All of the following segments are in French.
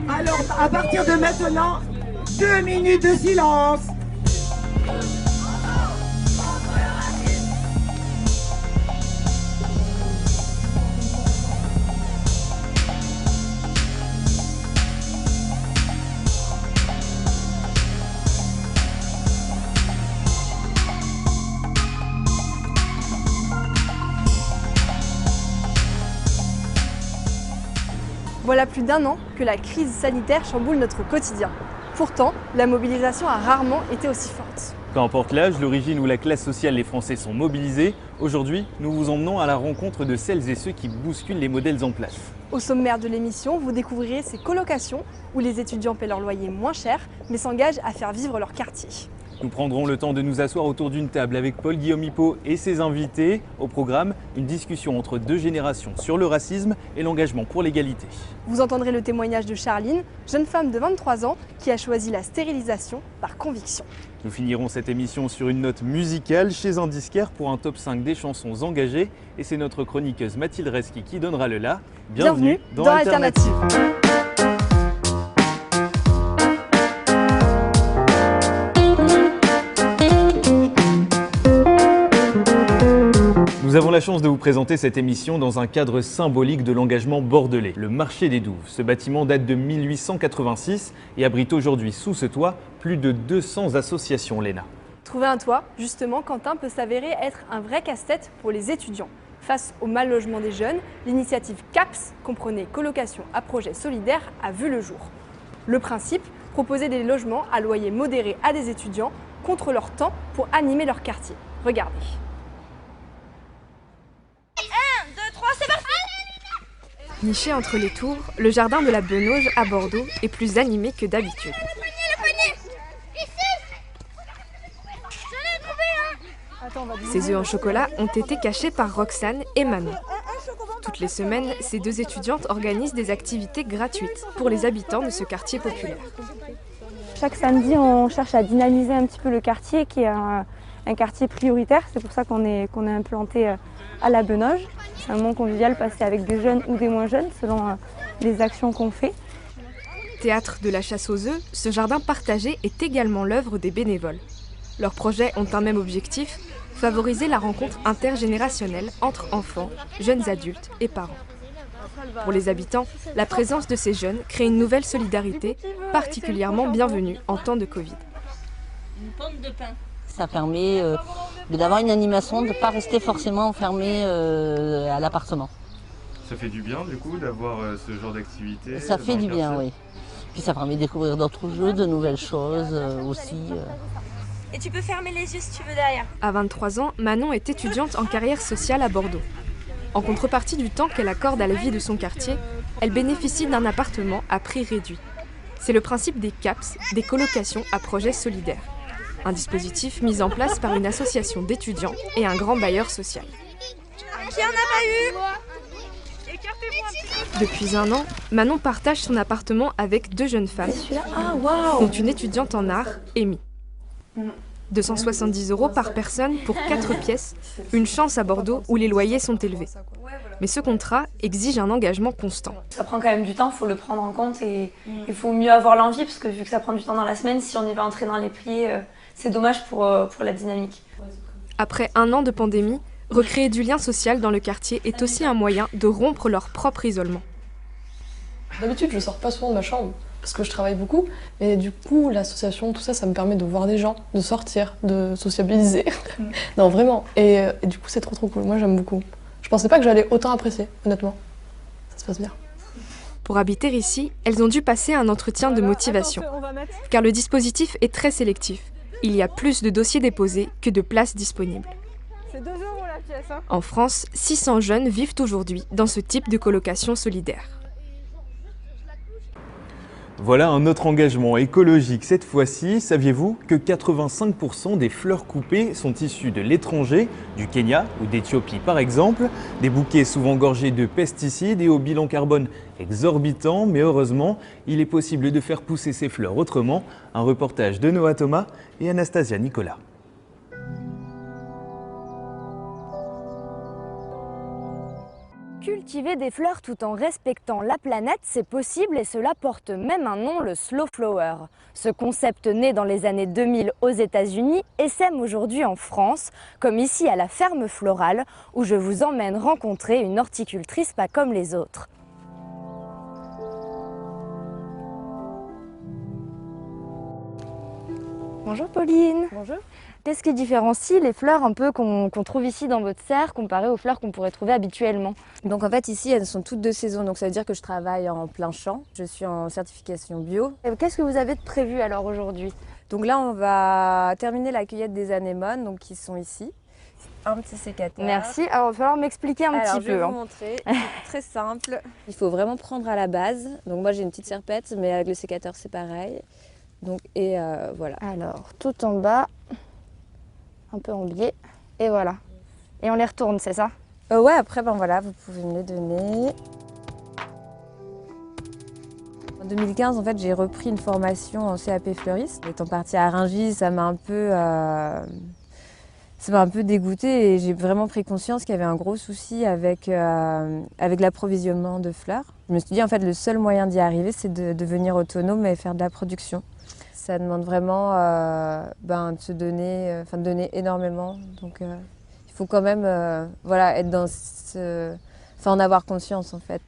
Alors, à partir de maintenant, 2 minutes de silence. Voilà plus d'1 an que la crise sanitaire chamboule notre quotidien. Pourtant, la mobilisation a rarement été aussi forte. Peu importe l'âge, l'origine ou la classe sociale, les Français sont mobilisés. Aujourd'hui, nous vous emmenons à la rencontre de celles et ceux qui bousculent les modèles en place. Au sommaire de l'émission, vous découvrirez ces colocations où les étudiants paient leur loyer moins cher, mais s'engagent à faire vivre leur quartier. Nous prendrons le temps de nous asseoir autour d'une table avec Paul-Guillaume Hippo et ses invités. Au programme, une discussion entre 2 générations sur le racisme et l'engagement pour l'égalité. Vous entendrez le témoignage de Charline, jeune femme de 23 ans qui a choisi la stérilisation par conviction. Nous finirons cette émission sur une note musicale chez un disquaire pour un top 5 des chansons engagées. Et c'est notre chroniqueuse Mathilde Reski qui donnera le la. Bienvenue dans Alternative. Nous avons la chance de vous présenter cette émission dans un cadre symbolique de l'engagement bordelais, le marché des Douves. Ce bâtiment date de 1886 et abrite aujourd'hui sous ce toit plus de 200 associations, Léna. Trouver un toit, justement, Quentin, peut s'avérer être un vrai casse-tête pour les étudiants. Face au mal logement des jeunes, l'initiative CAPS, comprenait colocation à projet solidaire, a vu le jour. Le principe, proposer des logements à loyer modéré à des étudiants contre leur temps pour animer leur quartier. Regardez. Niché entre les tours, le jardin de la Benauge à Bordeaux est plus animé que d'habitude. Ces œufs en chocolat ont été cachés par Roxane et Manon. Toutes les semaines, ces 2 étudiantes organisent des activités gratuites pour les habitants de ce quartier populaire. Chaque samedi, on cherche à dynamiser un petit peu le quartier qui est un quartier prioritaire. C'est pour ça qu'on est implanté à la Benauge. C'est un moment convivial passé avec des jeunes ou des moins jeunes selon les actions qu'on fait. Théâtre de la chasse aux œufs, ce jardin partagé est également l'œuvre des bénévoles. Leurs projets ont un même objectif, favoriser la rencontre intergénérationnelle entre enfants, jeunes adultes et parents. Pour les habitants, la présence de ces jeunes crée une nouvelle solidarité, particulièrement bienvenue en temps de Covid. Une pomme de pain. Ça permet d'avoir une animation, de ne pas rester forcément enfermé à l'appartement. Ça fait du bien du coup d'avoir ce genre d'activité? Ça fait du bien, oui. Puis ça permet de découvrir d'autres jeux, de nouvelles choses aussi. Et tu peux fermer les yeux si tu veux derrière. À 23 ans, Manon est étudiante en carrière sociale à Bordeaux. En contrepartie du temps qu'elle accorde à la vie de son quartier, elle bénéficie d'un appartement à prix réduit. C'est le principe des CAPS, des colocations à projet solidaire. Un dispositif mis en place par une association d'étudiants et un grand bailleur social. Qui en a pas eu? Depuis 1 an, Manon partage son appartement avec 2 jeunes femmes, dont une étudiante en art, Amy. 270 € par personne pour 4 pièces, une chance à Bordeaux où les loyers sont élevés. Mais ce contrat exige un engagement constant. Ça prend quand même du temps, il faut le prendre en compte et il faut mieux avoir l'envie parce que vu que ça prend du temps dans la semaine, si on y va entrer dans les prix, c'est dommage pour la dynamique. Après 1 an de pandémie, recréer du lien social dans le quartier est aussi un moyen de rompre leur propre isolement. D'habitude, je sors pas souvent de ma chambre parce que je travaille beaucoup, mais du coup, l'association, tout ça, ça me permet de voir des gens, de sortir, de sociabiliser. Non, vraiment. Et du coup, c'est trop cool. Moi, j'aime beaucoup. Je pensais pas que j'allais autant apprécier, honnêtement. Ça se passe bien. Pour habiter ici, elles ont dû passer un entretien de motivation, car le dispositif est très sélectif. Il y a plus de dossiers déposés que de places disponibles. C'est 2 € la pièce. Hein. En France, 600 jeunes vivent aujourd'hui dans ce type de colocation solidaire. Voilà un autre engagement écologique cette fois-ci. Saviez-vous que 85% des fleurs coupées sont issues de l'étranger, du Kenya ou d'Éthiopie par exemple? Des bouquets souvent gorgés de pesticides et au bilan carbone exorbitant, mais heureusement, il est possible de faire pousser ces fleurs autrement. Un reportage de Noah Thomas et Anastasia Nicolas. Cultiver des fleurs tout en respectant la planète, c'est possible et cela porte même un nom, le slow flower. Ce concept né dans les années 2000 aux États-Unis essaime aujourd'hui en France, comme ici à la ferme florale, où je vous emmène rencontrer une horticultrice pas comme les autres. Bonjour Pauline. Bonjour. Qu'est-ce qui différencie les fleurs un peu qu'on trouve ici dans votre serre comparé aux fleurs qu'on pourrait trouver habituellement? Donc en fait ici elles sont toutes de saison, donc ça veut dire que je travaille en plein champ. Je suis en certification bio. Qu'est-ce que vous avez de prévu alors aujourd'hui? Donc là on va terminer la cueillette des anémones, donc qui sont ici. Un petit sécateur. Merci. Alors il va falloir m'expliquer un petit peu. Je vais vous montrer, c'est très simple. Il faut vraiment prendre à la base. Donc moi j'ai une petite serpette, mais avec le sécateur c'est pareil. Donc voilà. Alors tout en bas, un peu en biais, et voilà. Et on les retourne, c'est ça? Ouais, après ben voilà, vous pouvez me les donner. En 2015, en fait, j'ai repris une formation en CAP fleuriste. Étant partie à Rungis, ça m'a un peu dégoûtée et j'ai vraiment pris conscience qu'il y avait un gros souci avec l'approvisionnement de fleurs. Je me suis dit en fait le seul moyen d'y arriver, c'est de devenir autonome et faire de la production. Ça demande vraiment de se donner, de donner énormément. Donc il faut quand même être dans en avoir conscience en fait.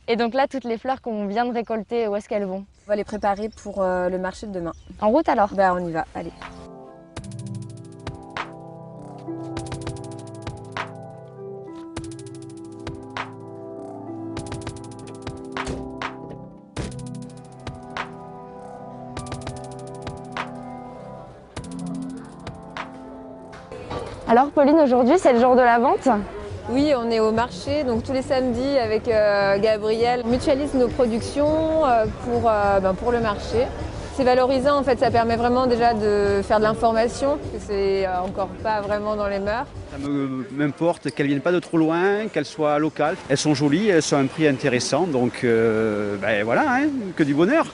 Et donc là, toutes les fleurs qu'on vient de récolter, où est-ce qu'elles vont? On va les préparer pour le marché de demain. En route alors? On y va, allez. Alors Pauline, aujourd'hui c'est le jour de la vente? Oui, on est au marché, donc tous les samedis avec Gabriel. On mutualise nos productions pour le marché. C'est valorisant en fait, ça permet vraiment déjà de faire de l'information, parce que c'est encore pas vraiment dans les mœurs. Ça m'importe qu'elles ne viennent pas de trop loin, qu'elles soient locales. Elles sont jolies, elles sont à un prix intéressant, donc voilà, hein, que du bonheur.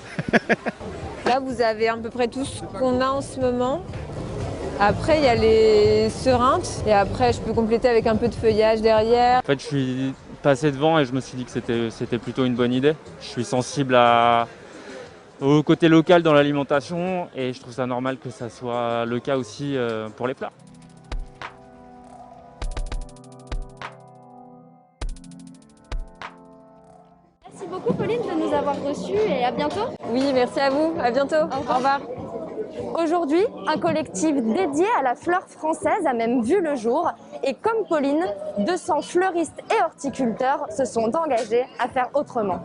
Là vous avez à peu près tout ce qu'on a en ce moment. Après, il y a les serinthes et après, je peux compléter avec un peu de feuillage derrière. En fait, je suis passé devant et je me suis dit que c'était plutôt une bonne idée. Je suis sensible au côté local dans l'alimentation et je trouve ça normal que ça soit le cas aussi pour les fleurs. Merci beaucoup Pauline de nous avoir reçus et à bientôt. Oui, merci à vous. À bientôt. Au revoir. Aujourd'hui, un collectif dédié à la fleur française a même vu le jour et comme Pauline, 200 fleuristes et horticulteurs se sont engagés à faire autrement.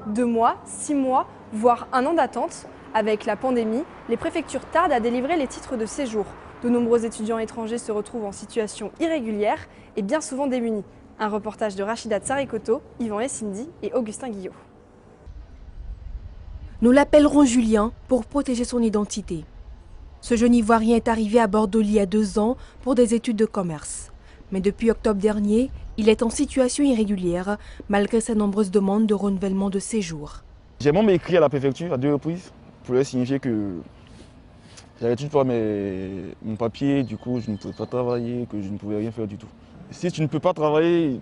2 mois, 6 mois, voire 1 an d'attente. Avec la pandémie, les préfectures tardent à délivrer les titres de séjour. De nombreux étudiants étrangers se retrouvent en situation irrégulière et bien souvent démunis. Un reportage de Rachida Tsarikoto, Yvan et Cindy et Augustin Guillot. Nous l'appellerons Julien pour protéger son identité. Ce jeune Ivoirien est arrivé à Bordeaux il y a 2 ans pour des études de commerce. Mais depuis octobre dernier, il est en situation irrégulière malgré ses nombreuses demandes de renouvellement de séjour. J'ai même écrit à la préfecture à 2 reprises pour leur signifier que j'avais toujours pas mon papier, du coup je ne pouvais pas travailler, que je ne pouvais rien faire du tout. Si tu ne peux pas travailler,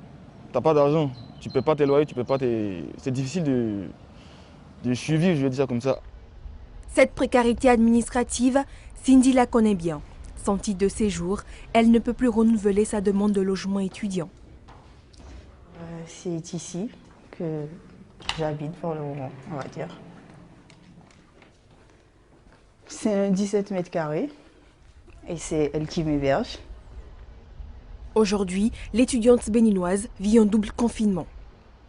tu n'as pas d'argent, tu ne peux pas tes loyers, c'est difficile de survivre, je vais dire ça comme ça. Cette précarité administrative, Cindy la connaît bien. Sans titre de séjour, elle ne peut plus renouveler sa demande de logement étudiant. C'est ici que j'habite pour le moment, on va dire. C'est un 17 mètres carrés et c'est elle qui m'héberge. Aujourd'hui, l'étudiante béninoise vit en double confinement.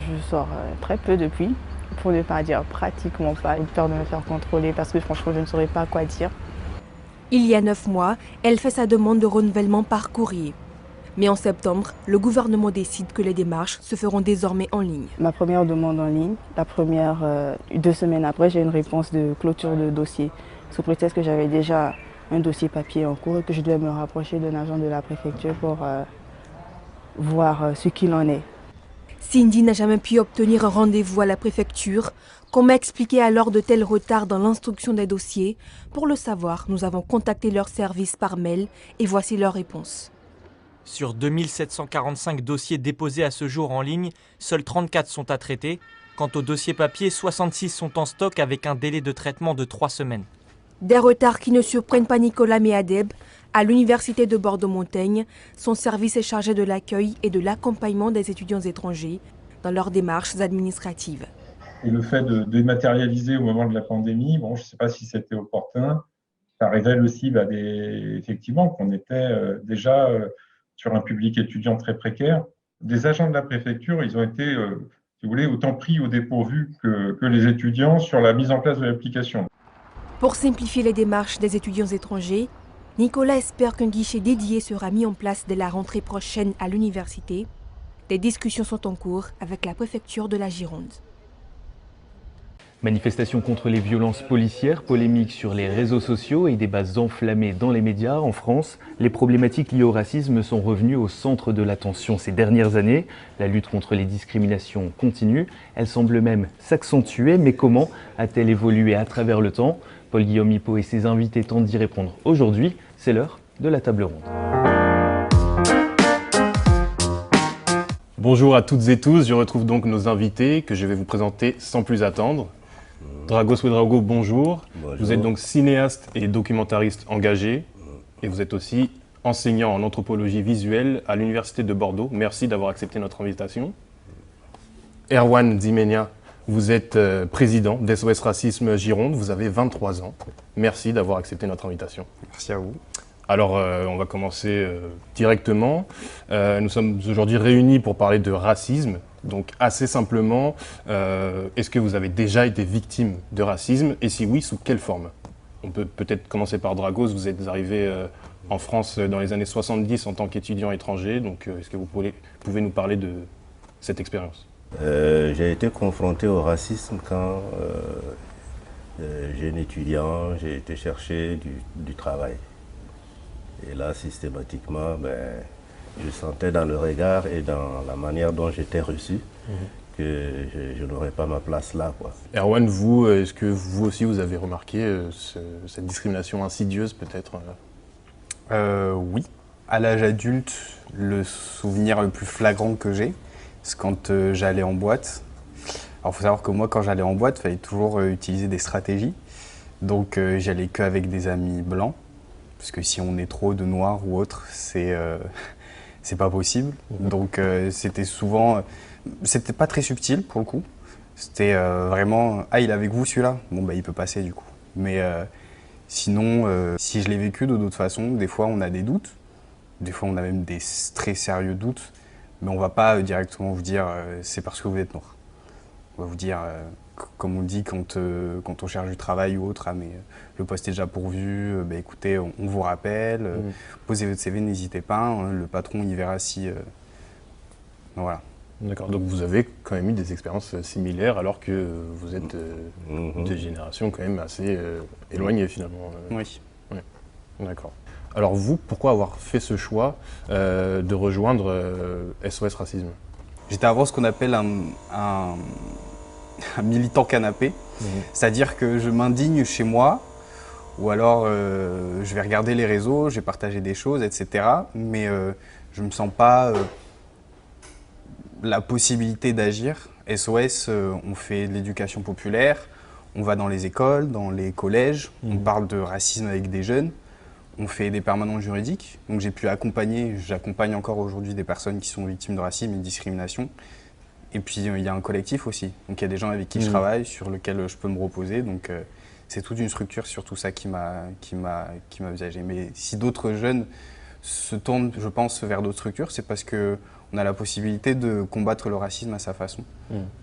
Je sors très peu depuis, pour ne pas dire pratiquement pas, une peur de me faire contrôler parce que franchement je ne saurais pas quoi dire. Il y a 9 mois, elle fait sa demande de renouvellement par courrier. Mais en septembre, le gouvernement décide que les démarches se feront désormais en ligne. Ma première demande en ligne, la première 2 semaines après, j'ai une réponse de clôture de dossier, sous prétexte que j'avais déjà un dossier papier en cours et que je devais me rapprocher d'un agent de la préfecture pour voir ce qu'il en est. Cindy n'a jamais pu obtenir un rendez-vous à la préfecture. Qu'on m'a expliqué alors de tels retards dans l'instruction des dossiers. Pour le savoir, nous avons contacté leur service par mail et voici leur réponse. Sur 2745 dossiers déposés à ce jour en ligne, seuls 34 sont à traiter. Quant aux dossiers papier, 66 sont en stock avec un délai de traitement de 3 semaines. Des retards qui ne surprennent pas Nicolas Méadeb. À l'Université de Bordeaux-Montaigne, son service est chargé de l'accueil et de l'accompagnement des étudiants étrangers dans leurs démarches administratives. Et le fait de dématérialiser au moment de la pandémie, bon, je ne sais pas si c'était opportun. Ça révèle aussi effectivement qu'on était déjà sur un public étudiant très précaire. Des agents de la préfecture, ils ont été, si vous voulez, autant pris au dépourvu que les étudiants sur la mise en place de l'application. Pour simplifier les démarches des étudiants étrangers, Nicolas espère qu'un guichet dédié sera mis en place dès la rentrée prochaine à l'université. Des discussions sont en cours avec la préfecture de la Gironde. Manifestations contre les violences policières, polémiques sur les réseaux sociaux et débats enflammés dans les médias. En France, les problématiques liées au racisme sont revenues au centre de l'attention ces dernières années. La lutte contre les discriminations continue. Elle semble même s'accentuer. Mais comment a-t-elle évolué à travers le temps? Paul-Guillaume Hippo et ses invités tentent d'y répondre aujourd'hui. C'est l'heure de la table ronde. Bonjour à toutes et tous. Je retrouve donc nos invités que je vais vous présenter sans plus attendre. Dragos Ouedraogo, bonjour. Bonjour. Vous êtes donc cinéaste et documentariste engagé et vous êtes aussi enseignant en anthropologie visuelle à l'Université de Bordeaux. Merci d'avoir accepté notre invitation. Erwan Dzimenia, vous êtes président d'SOS Racisme Gironde, vous avez 23 ans. Merci d'avoir accepté notre invitation. Merci à vous. Alors, on va commencer directement. Nous sommes aujourd'hui réunis pour parler de racisme. Donc, assez simplement, est-ce que vous avez déjà été victime de racisme? Et si oui, sous quelle forme? On peut peut-être commencer par Dragos. Vous êtes arrivé en France dans les années 70 en tant qu'étudiant étranger. Donc, est-ce que vous pouvez nous parler de cette expérience? J'ai été confronté au racisme quand, jeune étudiant, j'ai été chercher du travail. Et là, systématiquement, je sentais dans le regard et dans la manière dont j'étais reçu que je n'aurais pas ma place là, quoi. Erwan, vous, est-ce que vous aussi vous avez remarqué cette discrimination insidieuse peut-être? Oui. À l'âge adulte, le souvenir le plus flagrant que j'ai, c'est quand j'allais en boîte. Alors il faut savoir que moi, quand j'allais en boîte, il fallait toujours utiliser des stratégies. Donc j'allais qu'avec des amis blancs. Parce que si on est trop de noirs ou autre, c'est pas possible. Donc c'était souvent, c'était pas très subtil pour le coup. C'était vraiment, ah il est avec vous celui-là, bon bah il peut passer du coup. Mais sinon, si je l'ai vécu de d'autres façons, des fois on a des doutes, des fois on a même des très sérieux doutes, mais on va pas directement vous dire c'est parce que vous êtes noir. On va vous dire, comme on dit quand on cherche du travail ou autre, ah mais le poste est déjà pourvu, bah écoutez, on vous rappelle, posez votre CV, n'hésitez pas, hein, le patron il verra si... voilà. D'accord, donc vous avez quand même eu des expériences similaires alors que vous êtes de générations quand même assez éloignées finalement. Oui. Ouais. D'accord. Alors vous, pourquoi avoir fait ce choix de rejoindre SOS Racisme? J'étais avant ce qu'on appelle un militant canapé, c'est-à-dire que je m'indigne chez moi, ou alors je vais regarder les réseaux, je vais partager des choses, etc. Mais je ne me sens pas la possibilité d'agir. SOS, on fait de l'éducation populaire, on va dans les écoles, dans les collèges, on parle de racisme avec des jeunes, on fait des permanences juridiques. Donc j'ai pu accompagner, j'accompagne encore aujourd'hui des personnes qui sont victimes de racisme et de discrimination. Et puis il y a un collectif aussi, donc il y a des gens avec qui je travaille, sur lesquels je peux me reposer. Donc c'est toute une structure sur tout ça qui m'a usagé. Mais si d'autres jeunes se tournent, je pense, vers d'autres structures, c'est parce qu'on a la possibilité de combattre le racisme à sa façon.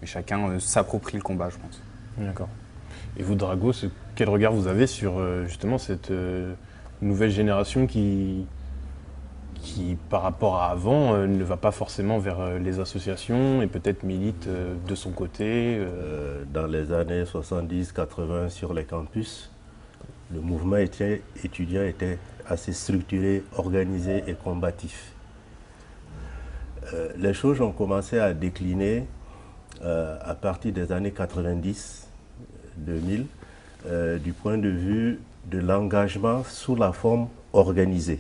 Et chacun s'approprie le combat, je pense. D'accord. Et vous, Dragos, quel regard vous avez sur justement cette nouvelle génération qui, par rapport à avant, ne va pas forcément vers les associations et peut-être milite de son côté? Dans les années 70-80 sur les campus, le mouvement étudiant était assez structuré, organisé et combatif. Les choses ont commencé à décliner à partir des années 90-2000 du point de vue de l'engagement sous la forme organisée.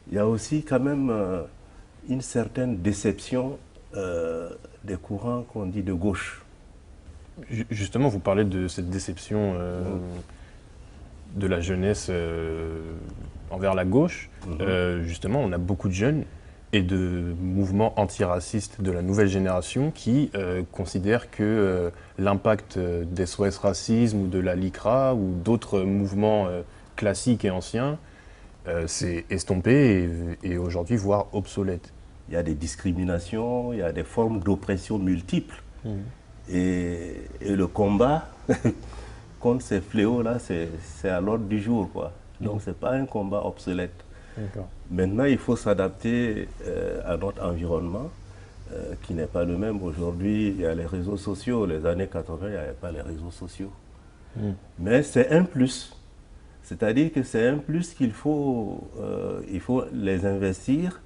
il y a aussi quand même une certaine déception des courants qu'on dit de gauche. Justement, vous parlez de cette déception de la jeunesse envers la gauche. Justement, on a beaucoup de jeunes et de mouvements antiracistes de la nouvelle génération qui considèrent que l'impact des SOS Racisme ou de la LICRA ou d'autres mouvements classiques et anciens s'est estompé et aujourd'hui voire obsolète. Il y a des discriminations, il y a des formes d'oppression multiples. Et le combat contre ces fléaux-là, c'est à l'ordre du jour, quoi. Donc ce n'est pas un combat obsolète. Maintenant, il faut s'adapter à notre environnement qui n'est pas le même. Aujourd'hui, il y a les réseaux sociaux. Les années 80, il n'y avait pas les réseaux sociaux. Mais c'est un plus. C'est-à-dire que c'est un plus qu'il faut, il faut les investir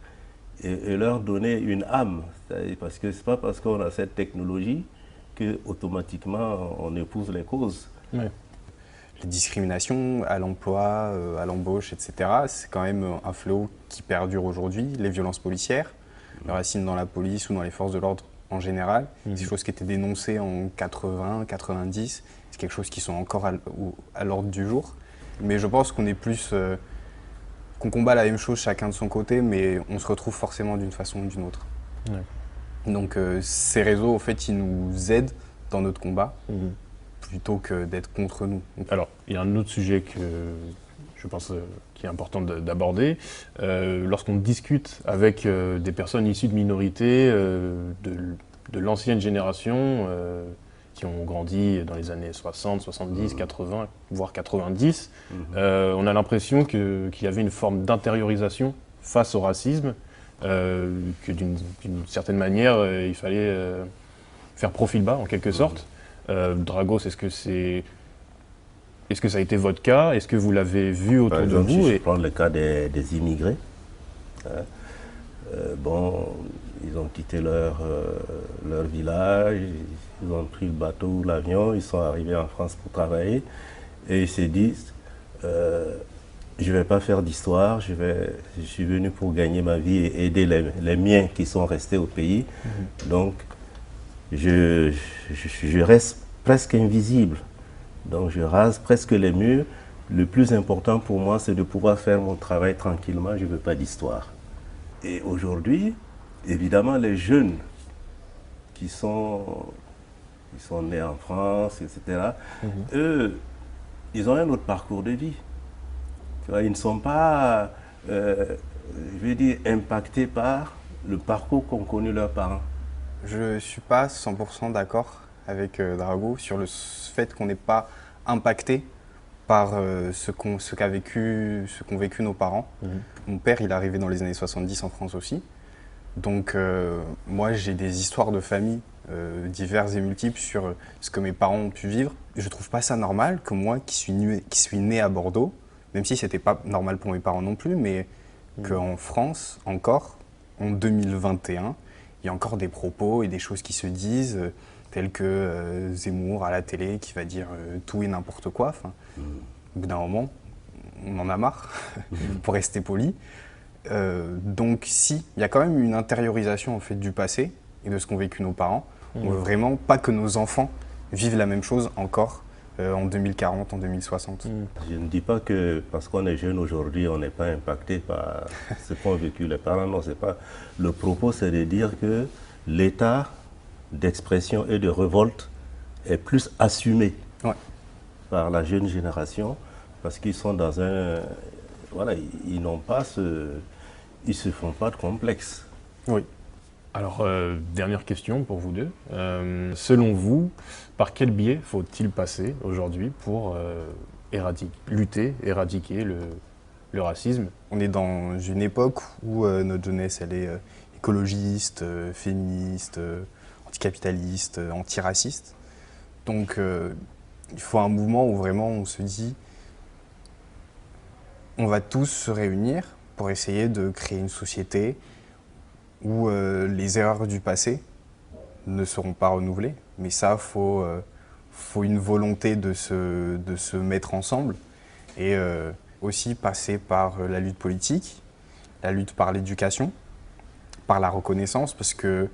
et leur donner une âme. Parce que ce n'est pas parce qu'on a cette technologie qu'automatiquement on épouse les causes. Les discriminations à l'emploi, à l'embauche, etc., c'est quand même un fléau qui perdure aujourd'hui. Les violences policières, le racisme dans la police ou dans les forces de l'ordre en général, c'est des choses qui étaient dénoncées en 80, 90, c'est quelque chose qui sont encore à l'ordre du jour. Mais je pense qu'on est plus, qu'on combat la même chose chacun de son côté, mais on se retrouve forcément d'une façon ou d'une autre. Donc ces réseaux, en fait, ils nous aident dans notre combat. Plutôt que d'être contre nous. Alors, il y a un autre sujet que je pense qui est important d'aborder. Lorsqu'on discute avec des personnes issues de minorités, de l'ancienne génération, qui ont grandi dans les années 60, 70, 80, voire 90, on a l'impression qu'il y avait une forme d'intériorisation face au racisme, que d'une certaine manière, il fallait faire profil bas, en quelque sorte. Dragos, est-ce que ça a été votre cas? Est-ce que vous l'avez vu autour de vous? Je vais prendre le cas des immigrés. Bon, ils ont quitté leur village, ils ont pris le bateau ou l'avion, ils sont arrivés en France pour travailler et ils se disent je ne vais pas faire d'histoire, je suis venu pour gagner ma vie et aider les miens qui sont restés au pays. Donc, je reste presque invisible, donc je rase presque les murs. Le plus important pour moi, c'est de pouvoir faire mon travail tranquillement, je ne veux pas d'histoire. Et aujourd'hui, évidemment, les jeunes qui sont nés en France, etc., eux, ils ont un autre parcours de vie. Tu vois, ils ne sont pas, je vais dire, impactés par le parcours qu'ont connu leurs parents. Je ne suis pas 100% d'accord avec Drago sur le fait qu'on n'est pas impacté par ce qu'ont vécu nos parents. Mon père, il est arrivé dans les années 70 en France aussi. Donc moi, j'ai des histoires de famille diverses et multiples sur ce que mes parents ont pu vivre. Je ne trouve pas ça normal que moi, qui suis né à Bordeaux, même si ce n'était pas normal pour mes parents non plus, mais qu'en France, encore, en 2021, il y a encore des propos et des choses qui se disent, tels que Zemmour à la télé qui va dire tout et n'importe quoi. Enfin, au bout d'un moment, on en a marre, pour rester poli. Donc si, il y a quand même une intériorisation en fait, du passé et de ce qu'ont vécu nos parents. On veut vraiment pas que nos enfants vivent la même chose encore en 2040, en 2060. Je ne dis pas que parce qu'on est jeune aujourd'hui, on n'est pas impacté par ce qu'ont vécu les parents. Non, c'est pas. Le propos, c'est de dire que l'état d'expression et de révolte est plus assumé par la jeune génération parce qu'ils sont dans un... Voilà, ils n'ont pas ils se font pas de complexe. Oui. Alors, dernière question pour vous deux. Selon vous, par quel biais faut-il passer aujourd'hui pour éradiquer le racisme? On est dans une époque où notre jeunesse, elle est écologiste, féministe, anticapitaliste, antiraciste. Donc, il faut un mouvement où vraiment on se dit on va tous se réunir pour essayer de créer une société où les erreurs du passé ne seront pas renouvelées. Mais ça, faut une volonté de se mettre ensemble et aussi passer par la lutte politique, la lutte par l'éducation, par la reconnaissance, parce que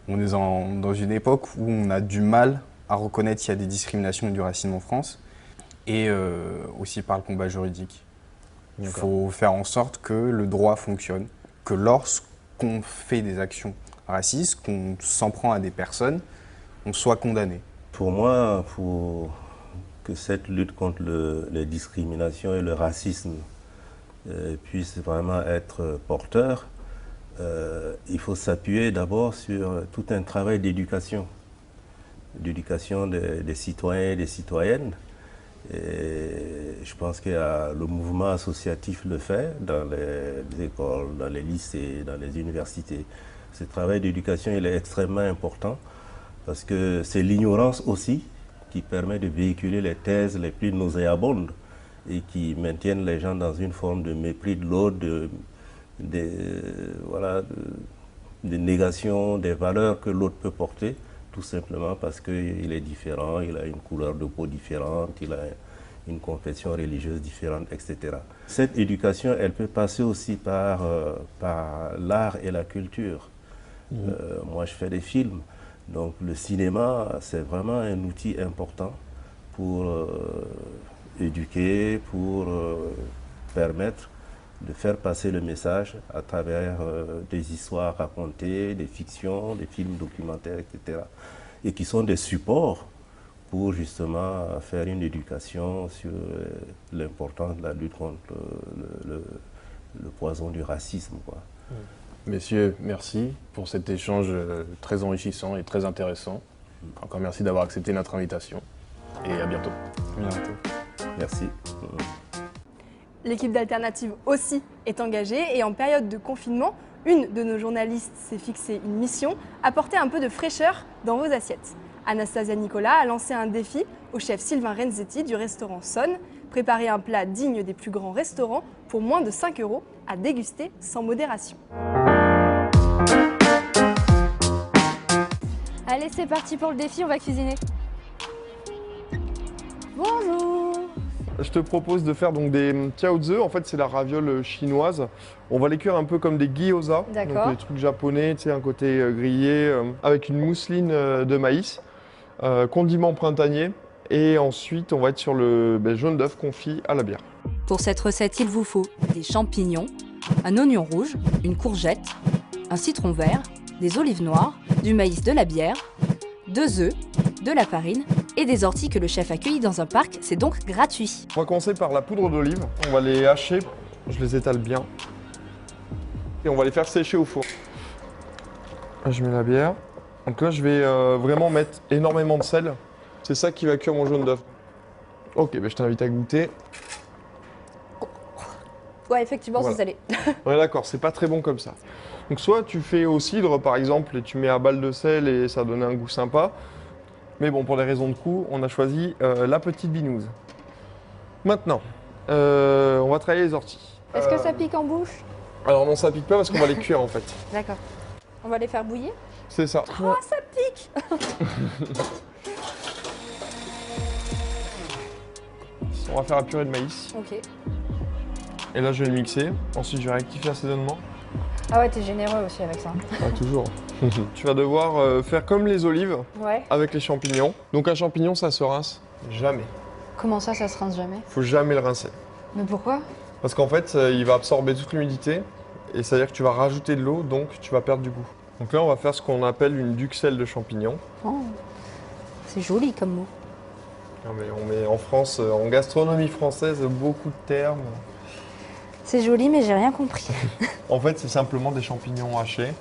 on est dans une époque où on a du mal à reconnaître qu'il y a des discriminations et du racisme en France, et aussi par le combat juridique. Il faut faire en sorte que le droit fonctionne, que lorsqu'on fait des actions racistes, qu'on s'en prend à des personnes, on soit condamné. Pour moi, pour que cette lutte contre les discriminations et le racisme puisse vraiment être porteur, il faut s'appuyer d'abord sur tout un travail d'éducation des citoyens et des citoyennes. Et je pense que le mouvement associatif le fait dans les écoles, dans les lycées, dans les universités. Ce travail d'éducation, il est extrêmement important parce que c'est l'ignorance aussi qui permet de véhiculer les thèses les plus nauséabondes et qui maintiennent les gens dans une forme de mépris de l'autre, de négation des valeurs que l'autre peut porter, tout simplement parce qu'il est différent, il a une couleur de peau différente, il a une confession religieuse différente, etc. Cette éducation, elle peut passer aussi par l'art et la culture. Moi, je fais des films, donc le cinéma, c'est vraiment un outil important pour éduquer, pour permettre de faire passer le message à travers des histoires racontées, des fictions, des films documentaires, etc. Et qui sont des supports pour justement faire une éducation sur l'importance de la lutte contre le poison du racisme, quoi. Messieurs, merci pour cet échange très enrichissant et très intéressant. Encore merci d'avoir accepté notre invitation et à bientôt. À bientôt. Merci. L'équipe d'Alternative aussi est engagée et en période de confinement, une de nos journalistes s'est fixé une mission, apporter un peu de fraîcheur dans vos assiettes. Anastasia Nicolas a lancé un défi au chef Sylvain Renzetti du restaurant Sonne, préparer un plat digne des plus grands restaurants pour moins de 5 € à déguster sans modération. Allez, c'est parti pour le défi, on va cuisiner. Bonjour. Je te propose de faire donc des jiaozi. En fait, c'est la raviole chinoise. On va les cuire un peu comme des gyoza, donc les trucs japonais, tu sais, un côté grillé, avec une mousseline de maïs, condiment printanier. Et ensuite, on va être sur le jaune d'œuf confit à la bière. Pour cette recette, il vous faut des champignons, un oignon rouge, une courgette, un citron vert, des olives noires, du maïs, de la bière, 2 œufs, de la farine et des orties que le chef a cueillies dans un parc. C'est donc gratuit. On va commencer par la poudre d'olive. On va les hacher, je les étale bien. Et on va les faire sécher au four. Je mets la bière. Donc là, je vais vraiment mettre énormément de sel. C'est ça qui va cuire mon jaune d'œuf. Ok, je t'invite à goûter. Ouais, effectivement, Voilà. c'est salé. Ouais, d'accord, c'est pas très bon comme ça. Donc soit tu fais au cidre par exemple et tu mets à balle de sel et ça donne un goût sympa. Mais bon, pour des raisons de coût, on a choisi la petite binouse. Maintenant, on va travailler les orties. Est-ce que ça pique en bouche? Alors non, ça pique pas parce qu'on va les cuire en fait. D'accord. On va les faire bouillir? C'est ça. Oh, ça pique. On va faire la purée de maïs. Ok. Et là, je vais le mixer. Ensuite, je vais rectifier l'assaisonnement. Ah ouais, t'es généreux aussi avec ça. Ah, toujours. Tu vas devoir faire comme les olives Ouais. avec les champignons. Donc un champignon, ça se rince jamais. Comment ça se rince jamais? Faut jamais le rincer. Mais pourquoi? Parce qu'en fait, il va absorber toute l'humidité et ça veut dire que tu vas rajouter de l'eau, donc tu vas perdre du goût. Donc là, on va faire ce qu'on appelle une duxelle de champignons. Oh. C'est joli comme mot. Non, mais on met en France, en gastronomie française, beaucoup de termes. C'est joli, mais j'ai rien compris. En fait, c'est simplement des champignons hachés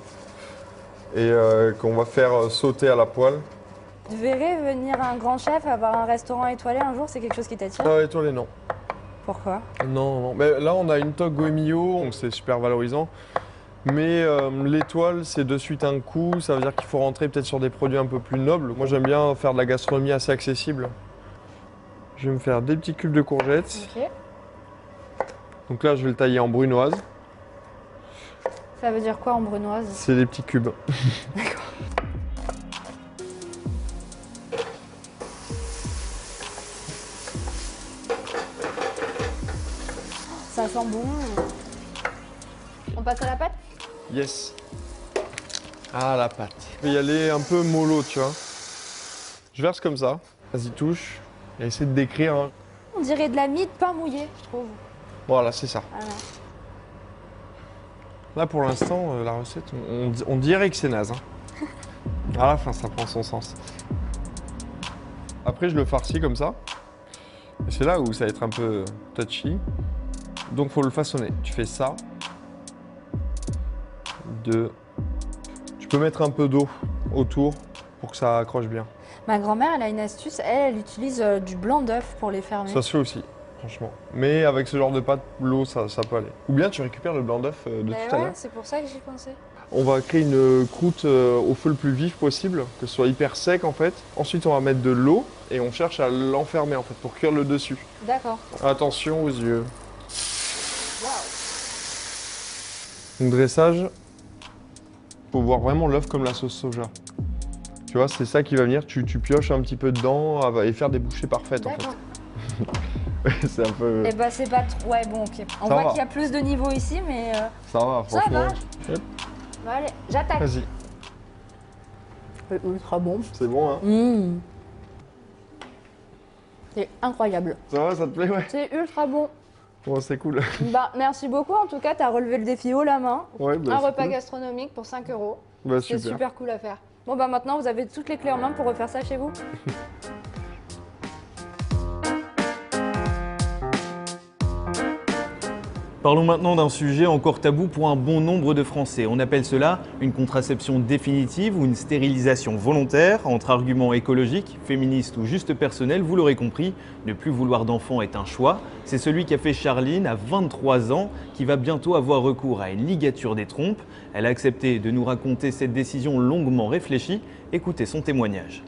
et qu'on va faire sauter à la poêle. Tu verrais venir un grand chef, avoir un restaurant étoilé un jour, c'est quelque chose qui t'attire? Ah, étoilé, non. Pourquoi? Non, non. Mais là, on a une toque Goemio, donc c'est super valorisant. Mais l'étoile, c'est de suite un coup. Ça veut dire qu'il faut rentrer peut-être sur des produits un peu plus nobles. Moi, j'aime bien faire de la gastronomie assez accessible. Je vais me faire des petits cubes de courgettes. Ok. Donc là, je vais le tailler en brunoise. Ça veut dire quoi en brunoise? C'est des petits cubes. D'accord. Ça sent bon. passe à la pâte? Yes. Ah, la pâte. Je vais y aller un peu mollo, tu vois. Je verse comme ça. Vas-y, touche. Et essaie de décrire. Hein. On dirait de la mie de pain mouillé, je trouve. Voilà, c'est ça. Voilà. Là, pour l'instant, la recette, on dirait que c'est naze. Hein. À la fin, ça prend son sens. Après, je le farcis comme ça. Et c'est là où ça va être un peu touchy. Donc, faut le façonner. Tu fais ça. Tu peux mettre un peu d'eau autour pour que ça accroche bien. Ma grand-mère, elle a une astuce. Elle utilise du blanc d'œuf pour les fermer. Ça se fait aussi, franchement. Mais avec ce genre de pâte, l'eau, ça peut aller. Ou bien tu récupères le blanc d'œuf de tout à l'heure. C'est pour ça que j'y pensais. On va créer une croûte au feu le plus vif possible, que ce soit hyper sec en fait. Ensuite, on va mettre de l'eau et on cherche à l'enfermer en fait pour cuire le dessus. D'accord. Attention aux yeux. Donc dressage, faut voir vraiment l'œuf comme la sauce soja. Tu vois, c'est ça qui va venir, tu pioches un petit peu dedans et faire des bouchées parfaites en fait. C'est un peu... Eh bah c'est pas trop... Ouais bon ok. On voit qu'il y a plus de niveau ici mais... Ça va, franchement. Ça va. Bon, allez, j'attaque. Vas-y. C'est ultra bon. C'est bon hein. C'est incroyable. Ça va, ça te plaît, ouais? C'est ultra bon. Bon, c'est cool. Bah merci beaucoup en tout cas, t'as relevé le défi haut la main. Ouais, bah, un repas cool. gastronomique pour 5 €. Bah, c'est super cool à faire. Bon bah maintenant vous avez toutes les clés en main pour refaire ça chez vous. Parlons maintenant d'un sujet encore tabou pour un bon nombre de Français. On appelle cela une contraception définitive ou une stérilisation volontaire. Entre arguments écologiques, féministes ou juste personnels, vous l'aurez compris, ne plus vouloir d'enfant est un choix. C'est celui qu'a fait Charline à 23 ans, qui va bientôt avoir recours à une ligature des trompes. Elle a accepté de nous raconter cette décision longuement réfléchie. Écoutez son témoignage.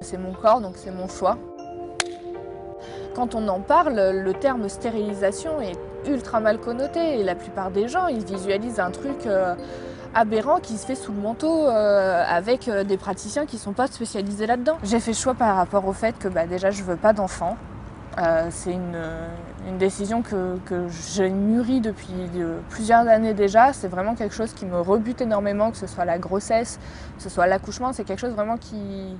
C'est mon corps, donc c'est mon choix. Quand on en parle, le terme stérilisation est ultra mal connoté et la plupart des gens, ils visualisent un truc aberrant qui se fait sous le manteau avec des praticiens qui ne sont pas spécialisés là-dedans. J'ai fait le choix par rapport au fait que déjà je veux pas d'enfant. C'est une décision que j'ai mûrie depuis plusieurs années déjà. C'est vraiment quelque chose qui me rebute énormément, que ce soit la grossesse, que ce soit l'accouchement. C'est quelque chose vraiment qui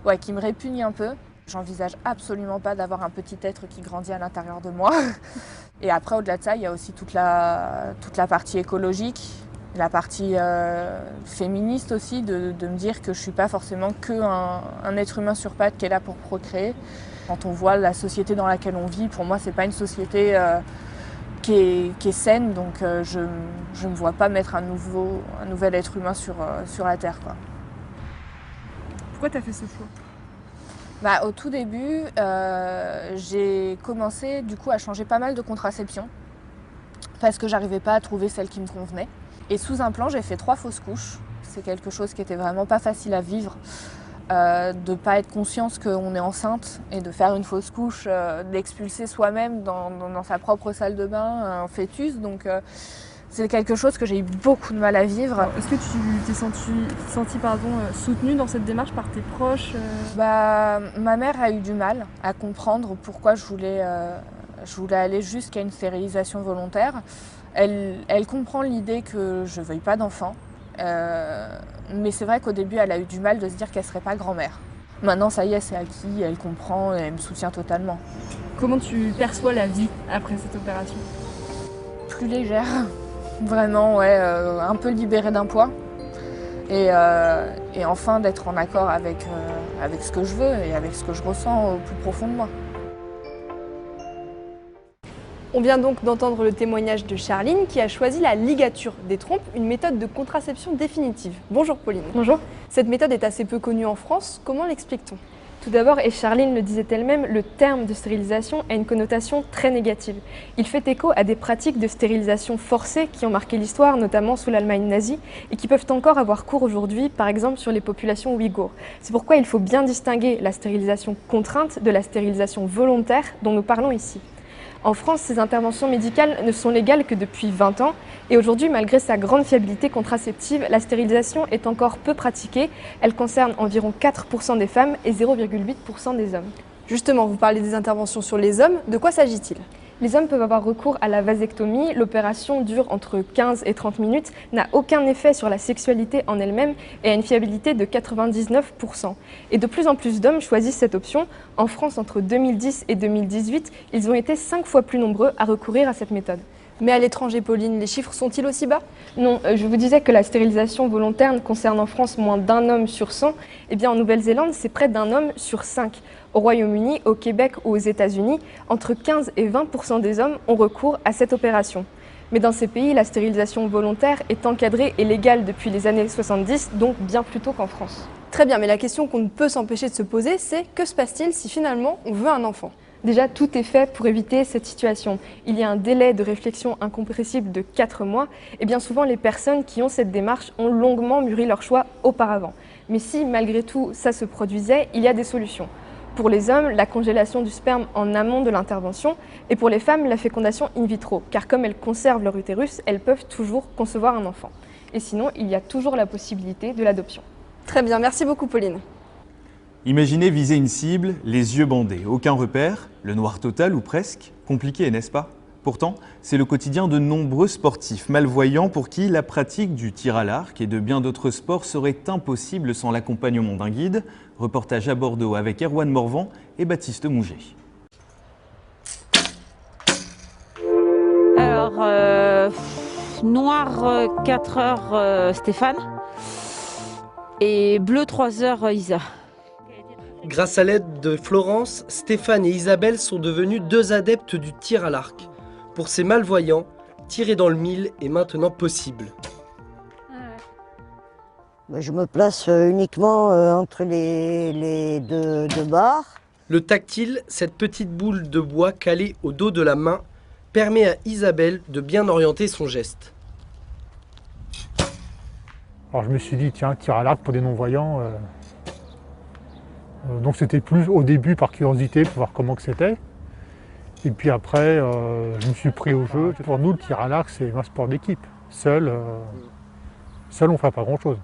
me répugne un peu. J'envisage absolument pas d'avoir un petit être qui grandit à l'intérieur de moi. Et après, au-delà de ça, il y a aussi toute la partie écologique, la partie féministe aussi, de me dire que je suis pas forcément qu'un être humain sur pattes qui est là pour procréer. Quand on voit la société dans laquelle on vit, pour moi, c'est pas une société qui est saine, donc je me vois pas mettre un nouvel être humain sur la Terre, quoi. Pourquoi tu as fait ce choix ? Au tout début, j'ai commencé du coup à changer pas mal de contraception parce que j'arrivais pas à trouver celle qui me convenait. Et sous implant, j'ai fait 3 fausses couches. C'est quelque chose qui était vraiment pas facile à vivre, de pas être consciente qu'on est enceinte et de faire une fausse couche, d'expulser soi-même dans sa propre salle de bain un fœtus. Donc c'est quelque chose que j'ai eu beaucoup de mal à vivre. Est-ce que tu t'es sentie soutenue dans cette démarche par tes proches Ma mère a eu du mal à comprendre pourquoi je voulais aller jusqu'à une stérilisation volontaire. Elle comprend l'idée que je ne veuille pas d'enfant, mais c'est vrai qu'au début, elle a eu du mal de se dire qu'elle ne serait pas grand-mère. Maintenant, ça y est, c'est acquis, elle comprend et elle me soutient totalement. Comment tu perçois la vie après cette opération ? Plus légère. Vraiment, un peu libérée d'un poids et enfin d'être en accord avec ce que je veux et avec ce que je ressens au plus profond de moi. On vient donc d'entendre le témoignage de Charline qui a choisi la ligature des trompes, une méthode de contraception définitive. Bonjour Pauline. Bonjour. Cette méthode est assez peu connue en France, comment l'explique-t-on ? Tout d'abord, et Charline le disait elle-même, le terme de stérilisation a une connotation très négative. Il fait écho à des pratiques de stérilisation forcée qui ont marqué l'histoire, notamment sous l'Allemagne nazie, et qui peuvent encore avoir cours aujourd'hui, par exemple sur les populations ouïghours. C'est pourquoi il faut bien distinguer la stérilisation contrainte de la stérilisation volontaire dont nous parlons ici. En France, ces interventions médicales ne sont légales que depuis 20 ans et aujourd'hui, malgré sa grande fiabilité contraceptive, la stérilisation est encore peu pratiquée. Elle concerne environ 4% des femmes et 0,8% des hommes. Justement, vous parlez des interventions sur les hommes, de quoi s'agit-il ? Les hommes peuvent avoir recours à la vasectomie. L'opération dure entre 15 et 30 minutes, n'a aucun effet sur la sexualité en elle-même et a une fiabilité de 99%. Et de plus en plus d'hommes choisissent cette option. En France, entre 2010 et 2018, ils ont été 5 fois plus nombreux à recourir à cette méthode. Mais à l'étranger, Pauline, les chiffres sont-ils aussi bas? Non, je vous disais que la stérilisation volontaire concerne en France moins d'1 homme sur 100. Eh bien, en Nouvelle-Zélande, c'est près d'1 homme sur 5. Au Royaume-Uni, au Québec ou aux États-Unis, entre 15 et 20% des hommes ont recours à cette opération. Mais dans ces pays, la stérilisation volontaire est encadrée et légale depuis les années 70, donc bien plus tôt qu'en France. Très bien, mais la question qu'on ne peut s'empêcher de se poser, c'est que se passe-t-il si finalement on veut un enfant? Déjà, tout est fait pour éviter cette situation. Il y a un délai de réflexion incompressible de 4 mois et bien souvent les personnes qui ont cette démarche ont longuement mûri leur choix auparavant. Mais si malgré tout ça se produisait, il y a des solutions. Pour les hommes, la congélation du sperme en amont de l'intervention et pour les femmes, la fécondation in vitro, car comme elles conservent leur utérus, elles peuvent toujours concevoir un enfant. Et sinon, il y a toujours la possibilité de l'adoption. Très bien, merci beaucoup Pauline. Imaginez viser une cible, les yeux bandés, aucun repère, le noir total ou presque, compliqué, n'est-ce pas? Pourtant, c'est le quotidien de nombreux sportifs malvoyants pour qui la pratique du tir à l'arc et de bien d'autres sports serait impossible sans l'accompagnement d'un guide. Reportage à Bordeaux avec Erwan Morvan et Baptiste Mouget. Alors, noir 4 heures Stéphane et bleu 3 heures Isa. Grâce à l'aide de Florence, Stéphane et Isabelle sont devenus 2 adeptes du tir à l'arc. Pour ces malvoyants, tirer dans le mille est maintenant possible. Je me place uniquement entre les deux barres. Le tactile, cette petite boule de bois calée au dos de la main, permet à Isabelle de bien orienter son geste. Alors je me suis dit, tiens, tir à l'arc pour des non-voyants. Donc c'était plus au début par curiosité pour voir comment que c'était. Et puis après, je me suis pris au jeu. Pour nous, le tir à l'arc, c'est un sport d'équipe. Seul, on ne fera pas grand-chose.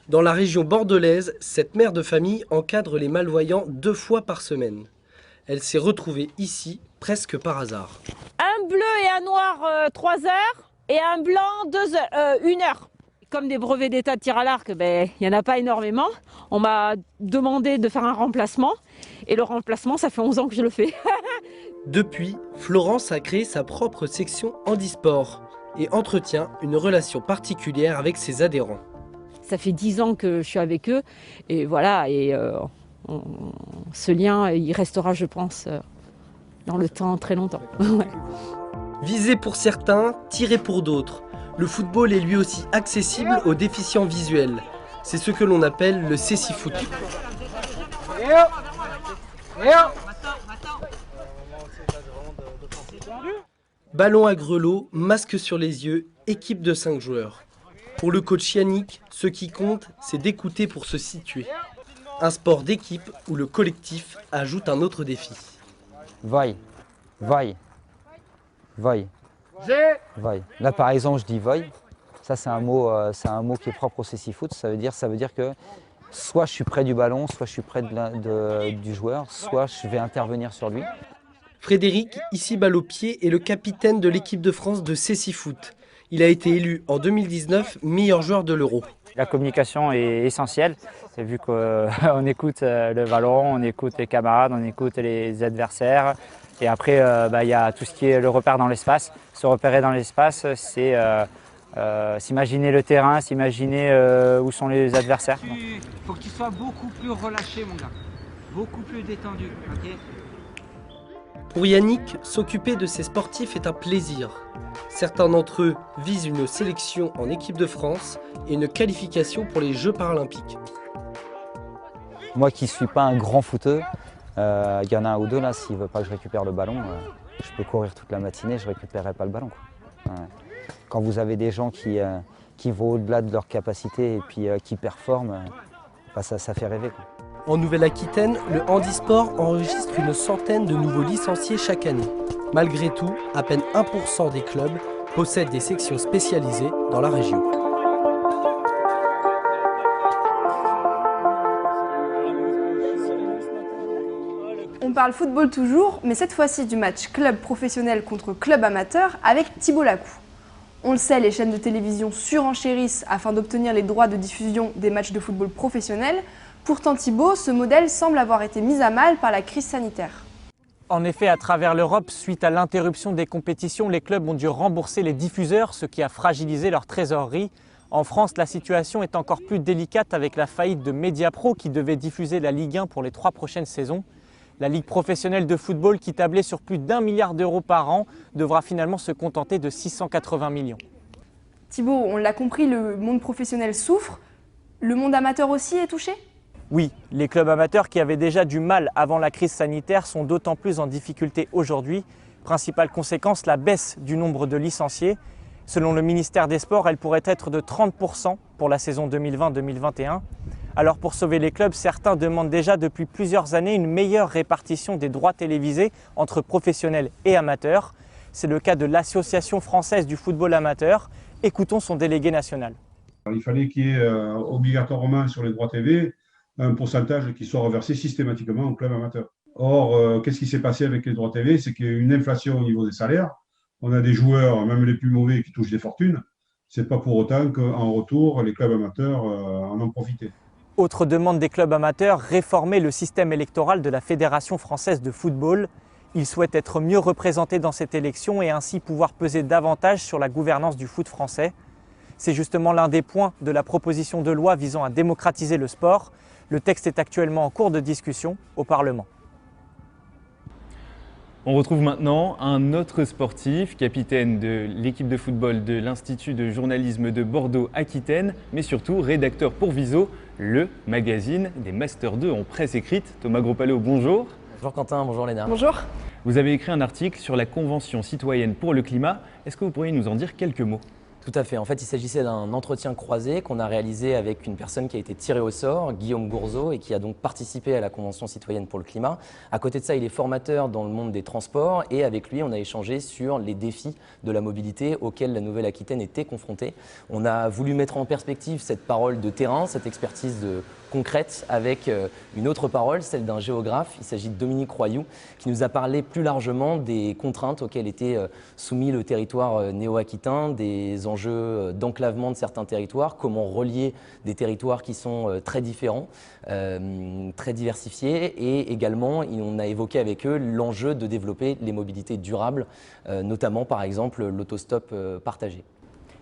Dans la région bordelaise, cette mère de famille encadre les malvoyants 2 fois par semaine. Elle s'est retrouvée ici, presque par hasard. Un bleu et un noir 3 heures et un blanc 1 heure. Comme des brevets d'état de tir à l'arc, il n'y en a pas énormément. On m'a demandé de faire un remplacement. Et le remplacement, ça fait 11 ans que je le fais. Depuis, Florence a créé sa propre section handisport et entretient une relation particulière avec ses adhérents. Ça fait 10 ans que je suis avec eux. Et voilà, ce lien, il restera, je pense, dans le temps très longtemps. Viser pour certains, tirer pour d'autres. Le football est lui aussi accessible aux déficients visuels. C'est ce que l'on appelle le cécifoot. Ballon à grelots, masque sur les yeux, équipe de 5 joueurs. Pour le coach Yannick, ce qui compte, c'est d'écouter pour se situer. Un sport d'équipe où le collectif ajoute un autre défi. Voy. Là par exemple je dis voy, ça c'est un mot qui est propre au cécifoot, ça veut dire que soit je suis près du ballon, soit je suis près du joueur, soit je vais intervenir sur lui. Frédéric, ici balle au pied, est le capitaine de l'équipe de France de cécifoot. Il a été élu en 2019 meilleur joueur de l'Euro. La communication est essentielle, vu qu'on écoute le ballon, on écoute les camarades, on écoute les adversaires. Et après, il y a tout ce qui est le repère dans l'espace. Se repérer dans l'espace, c'est s'imaginer le terrain, s'imaginer où sont les adversaires. Il faut que tu sois beaucoup plus relâché, mon gars. Beaucoup plus détendu, ok ? Pour Yannick, s'occuper de ses sportifs est un plaisir. Certains d'entre eux visent une sélection en équipe de France et une qualification pour les Jeux paralympiques. Moi qui ne suis pas un grand footeux, il y en a un ou deux là, s'il ne veut pas que je récupère le ballon, je peux courir toute la matinée, je ne récupérerai pas le ballon. Ouais. Quand vous avez des gens qui vont au-delà de leurs capacités et puis qui performent, ça fait rêver, quoi. En Nouvelle-Aquitaine, le handisport enregistre une centaine de nouveaux licenciés chaque année. Malgré tout, à peine 1% des clubs possèdent des sections spécialisées dans la région. On parle football toujours, mais cette fois-ci du match club professionnel contre club amateur avec Thibault Lacou. On le sait, les chaînes de télévision surenchérissent afin d'obtenir les droits de diffusion des matchs de football professionnels. Pourtant Thibault, ce modèle semble avoir été mis à mal par la crise sanitaire. En effet, à travers l'Europe, suite à l'interruption des compétitions, les clubs ont dû rembourser les diffuseurs, ce qui a fragilisé leur trésorerie. En France, la situation est encore plus délicate avec la faillite de Mediapro qui devait diffuser la Ligue 1 pour les 3 prochaines saisons. La Ligue professionnelle de football, qui tablait sur plus d'1 milliard d'euros par an, devra finalement se contenter de 680 millions. Thibault, on l'a compris, le monde professionnel souffre. Le monde amateur aussi est touché ? Oui, les clubs amateurs qui avaient déjà du mal avant la crise sanitaire sont d'autant plus en difficulté aujourd'hui. Principale conséquence, la baisse du nombre de licenciés. Selon le ministère des Sports, elle pourrait être de 30% pour la saison 2020-2021. Alors pour sauver les clubs, certains demandent déjà depuis plusieurs années une meilleure répartition des droits télévisés entre professionnels et amateurs. C'est le cas de l'Association française du football amateur. Écoutons son délégué national. Il fallait qu'il y ait obligatoirement sur les droits TV un pourcentage qui soit reversé systématiquement au club amateur. Or, qu'est-ce qui s'est passé avec les droits TV? C'est qu'il y a eu une inflation au niveau des salaires. On a des joueurs, même les plus mauvais, qui touchent des fortunes. Ce n'est pas pour autant qu'en retour, les clubs amateurs en ont profité. Autre demande des clubs amateurs, réformer le système électoral de la Fédération française de football. Ils souhaitent être mieux représentés dans cette élection et ainsi pouvoir peser davantage sur la gouvernance du foot français. C'est justement l'un des points de la proposition de loi visant à démocratiser le sport. Le texte est actuellement en cours de discussion au Parlement. On retrouve maintenant un autre sportif, capitaine de l'équipe de football de l'Institut de journalisme de Bordeaux-Aquitaine, mais surtout rédacteur pour Viso, le magazine des Masters 2 en presse écrite. Thomas Gros-Palot, bonjour. Bonjour Quentin, bonjour Léna. Bonjour. Vous avez écrit un article sur la Convention citoyenne pour le climat. Est-ce que vous pourriez nous en dire quelques mots ? Tout à fait. En fait, il s'agissait d'un entretien croisé qu'on a réalisé avec une personne qui a été tirée au sort, Guillaume Gourzeau, et qui a donc participé à la Convention citoyenne pour le climat. À côté de ça, il est formateur dans le monde des transports et avec lui, on a échangé sur les défis de la mobilité auxquels la Nouvelle-Aquitaine était confrontée. On a voulu mettre en perspective cette parole de terrain, cette expertise concrète avec une autre parole, celle d'un géographe. Il s'agit de Dominique Royoux, qui nous a parlé plus largement des contraintes auxquelles était soumis le territoire néo-aquitain, des enjeux d'enclavement de certains territoires, comment relier des territoires qui sont très différents, très diversifiés, et également on a évoqué avec eux l'enjeu de développer les mobilités durables, notamment par exemple l'autostop partagé.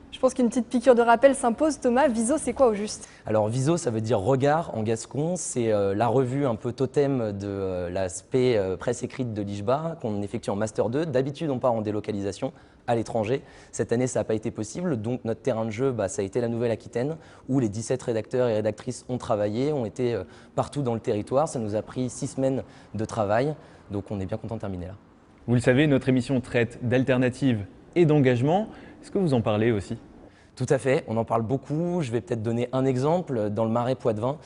Je pense qu'une petite piqûre de rappel s'impose. Thomas, Viso, c'est quoi au juste? Alors Viso, ça veut dire regard en gascon. C'est la revue un peu totem de l'aspect presse écrite de l'IJBA qu'on effectue en Master 2. D'habitude, on part en délocalisation à l'étranger. Cette année, ça n'a pas été possible. Donc notre terrain de jeu, ça a été la Nouvelle-Aquitaine, où les 17 rédacteurs et rédactrices ont travaillé, ont été partout dans le territoire. Ça nous a pris 6 semaines de travail. Donc on est bien content de terminer là. Vous le savez, notre émission traite d'alternatives et d'engagement. Est-ce que vous en parlez aussi ? Tout à fait, on en parle beaucoup. Je vais peut-être donner un exemple. Dans le Marais Poitevin,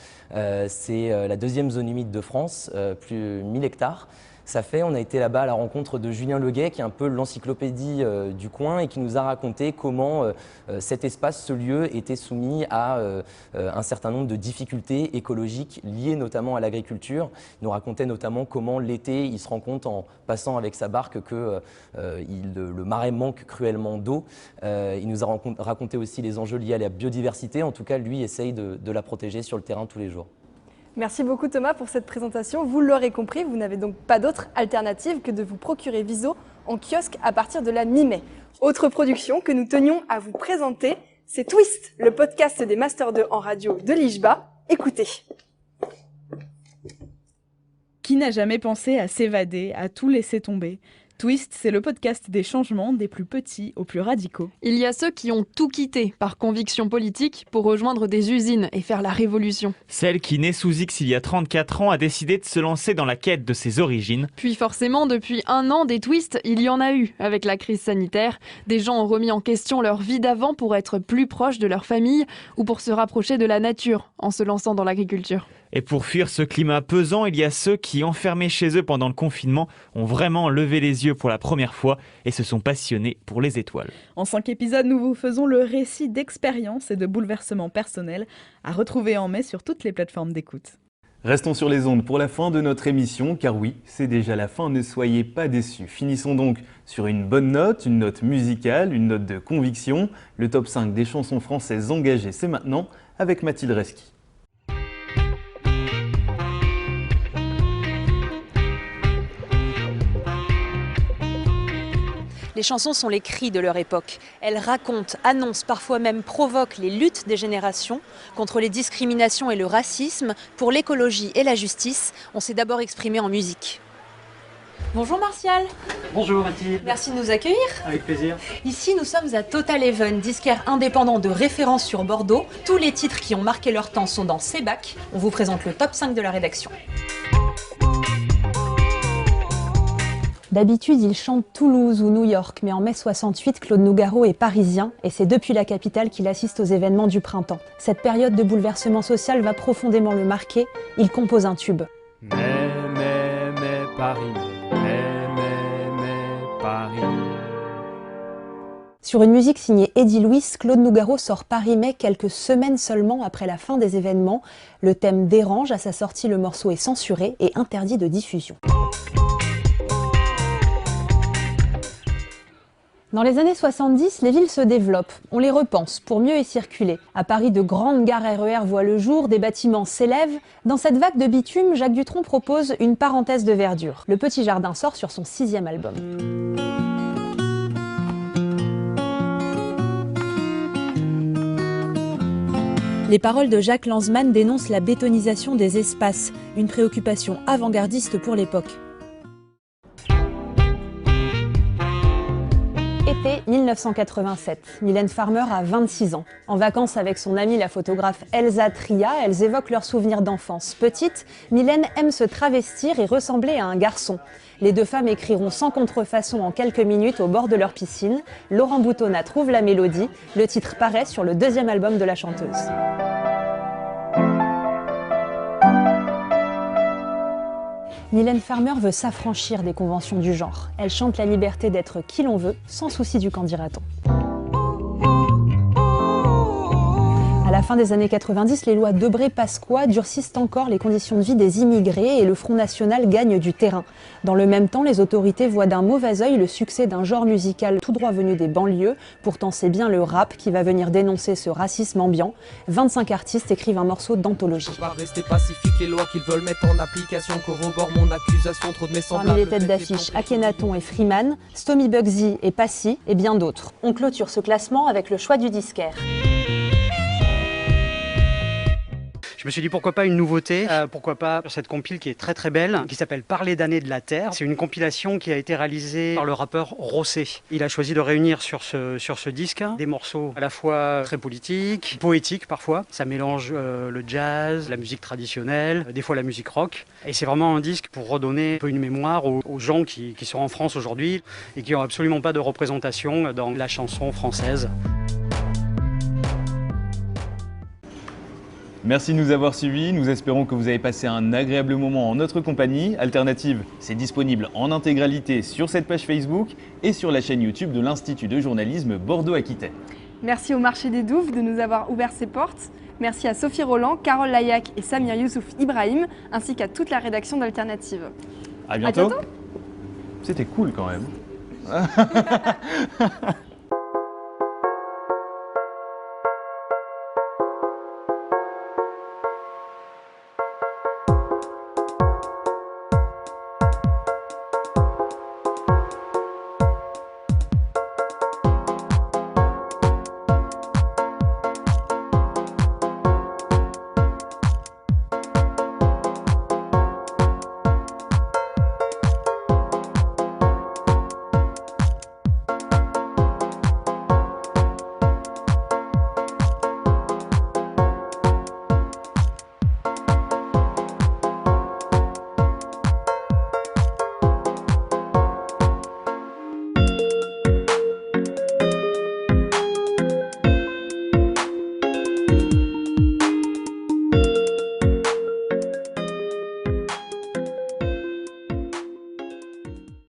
c'est la deuxième zone humide de France, plus de 1000 hectares. Ça fait, on a été là-bas à la rencontre de Julien Leguet, qui est un peu l'encyclopédie du coin et qui nous a raconté comment cet espace, ce lieu, était soumis à un certain nombre de difficultés écologiques liées notamment à l'agriculture. Il nous racontait notamment comment l'été, il se rend compte en passant avec sa barque que le marais manque cruellement d'eau. Il nous a raconté aussi les enjeux liés à la biodiversité. En tout cas, lui essaye de la protéger sur le terrain tous les jours. Merci beaucoup Thomas pour cette présentation. Vous l'aurez compris, vous n'avez donc pas d'autre alternative que de vous procurer Viso en kiosque à partir de la mi-mai. Autre production que nous tenions à vous présenter, c'est Twist, le podcast des Masters 2 en radio de l'IJBA. Écoutez. Qui n'a jamais pensé à s'évader, à tout laisser tomber ? Twist, c'est le podcast des changements, des plus petits aux plus radicaux. Il y a ceux qui ont tout quitté par conviction politique pour rejoindre des usines et faire la révolution. Celle qui, née sous X il y a 34 ans, a décidé de se lancer dans la quête de ses origines. Puis forcément, depuis 1 an, des twists, il y en a eu. Avec la crise sanitaire, des gens ont remis en question leur vie d'avant pour être plus proches de leur famille ou pour se rapprocher de la nature en se lançant dans l'agriculture. Et pour fuir ce climat pesant, il y a ceux qui, enfermés chez eux pendant le confinement, ont vraiment levé les yeux pour la première fois et se sont passionnés pour les étoiles. En 5 épisodes, nous vous faisons le récit d'expériences et de bouleversements personnels à retrouver en mai sur toutes les plateformes d'écoute. Restons sur les ondes pour la fin de notre émission, car oui, c'est déjà la fin, ne soyez pas déçus. Finissons donc sur une bonne note, une note musicale, une note de conviction. Le top 5 des chansons françaises engagées, c'est maintenant, avec Mathilde Reski. Les chansons sont les cris de leur époque. Elles racontent, annoncent, parfois même provoquent les luttes des générations contre les discriminations et le racisme, pour l'écologie et la justice. On s'est d'abord exprimé en musique. Bonjour Martial. Bonjour Mathilde. Merci de nous accueillir. Avec plaisir. Ici, nous sommes à Total Even, disquaire indépendant de référence sur Bordeaux. Tous les titres qui ont marqué leur temps sont dans ces bacs. On vous présente le top 5 de la rédaction. D'habitude, il chante Toulouse ou New York, mais en mai 68, Claude Nougaro est parisien et c'est depuis la capitale qu'il assiste aux événements du printemps. Cette période de bouleversement social va profondément le marquer. Il compose un tube. Mais, Paris, mais, Paris. Sur une musique signée Eddie Louis, Claude Nougaro sort Paris-Mai quelques semaines seulement après la fin des événements. Le thème dérange, à sa sortie le morceau est censuré et interdit de diffusion. Dans les années 70, les villes se développent, on les repense pour mieux y circuler. À Paris, de grandes gares RER voient le jour, des bâtiments s'élèvent. Dans cette vague de bitume, Jacques Dutronc propose une parenthèse de verdure. Le Petit Jardin sort sur son 6e album. Les paroles de Jacques Lanzmann dénoncent la bétonisation des espaces, une préoccupation avant-gardiste pour l'époque. Été 1987, Mylène Farmer a 26 ans. En vacances avec son amie la photographe Elsa Tria, elles évoquent leurs souvenirs d'enfance. Petite, Mylène aime se travestir et ressembler à un garçon. Les deux femmes écriront sans contrefaçon en quelques minutes au bord de leur piscine. Laurent Boutonnat trouve la mélodie. Le titre paraît sur le 2e album de la chanteuse. Mylène Farmer veut s'affranchir des conventions du genre. Elle chante la liberté d'être qui l'on veut, sans souci du qu'en dira-t-on. À la fin des années 90, les lois Debré-Pasqua durcissent encore les conditions de vie des immigrés et le Front National gagne du terrain. Dans le même temps, les autorités voient d'un mauvais œil le succès d'un genre musical tout droit venu des banlieues. Pourtant, c'est bien le rap qui va venir dénoncer ce racisme ambiant. 25 artistes écrivent un morceau d'anthologie. Rester pacifique, les lois qu'ils veulent mettre en application corroborent mon accusation, trop de mes semblables. Parmi les têtes d'affiche, Akhenaton et Freeman, Stomy Bugsy et Passy et bien d'autres. On clôture ce classement avec le choix du disquaire. Je me suis dit pourquoi pas une nouveauté, pourquoi pas cette compile qui est très très belle, qui s'appelle Parler d'années de la Terre. C'est une compilation qui a été réalisée par le rappeur Rossé. Il a choisi de réunir sur ce disque des morceaux à la fois très politiques, poétiques parfois. Ça mélange le jazz, la musique traditionnelle, des fois la musique rock. Et c'est vraiment un disque pour redonner un peu une mémoire aux gens qui sont en France aujourd'hui et qui n'ont absolument pas de représentation dans la chanson française. Merci de nous avoir suivis, nous espérons que vous avez passé un agréable moment en notre compagnie. Alternative, c'est disponible en intégralité sur cette page Facebook et sur la chaîne YouTube de l'Institut de journalisme Bordeaux-Aquitaine. Merci au Marché des Douves de nous avoir ouvert ses portes. Merci à Sophie Roland, Carole Layac et Samir Youssouf Ibrahim, ainsi qu'à toute la rédaction d'Alternative. À bientôt. C'était cool quand même.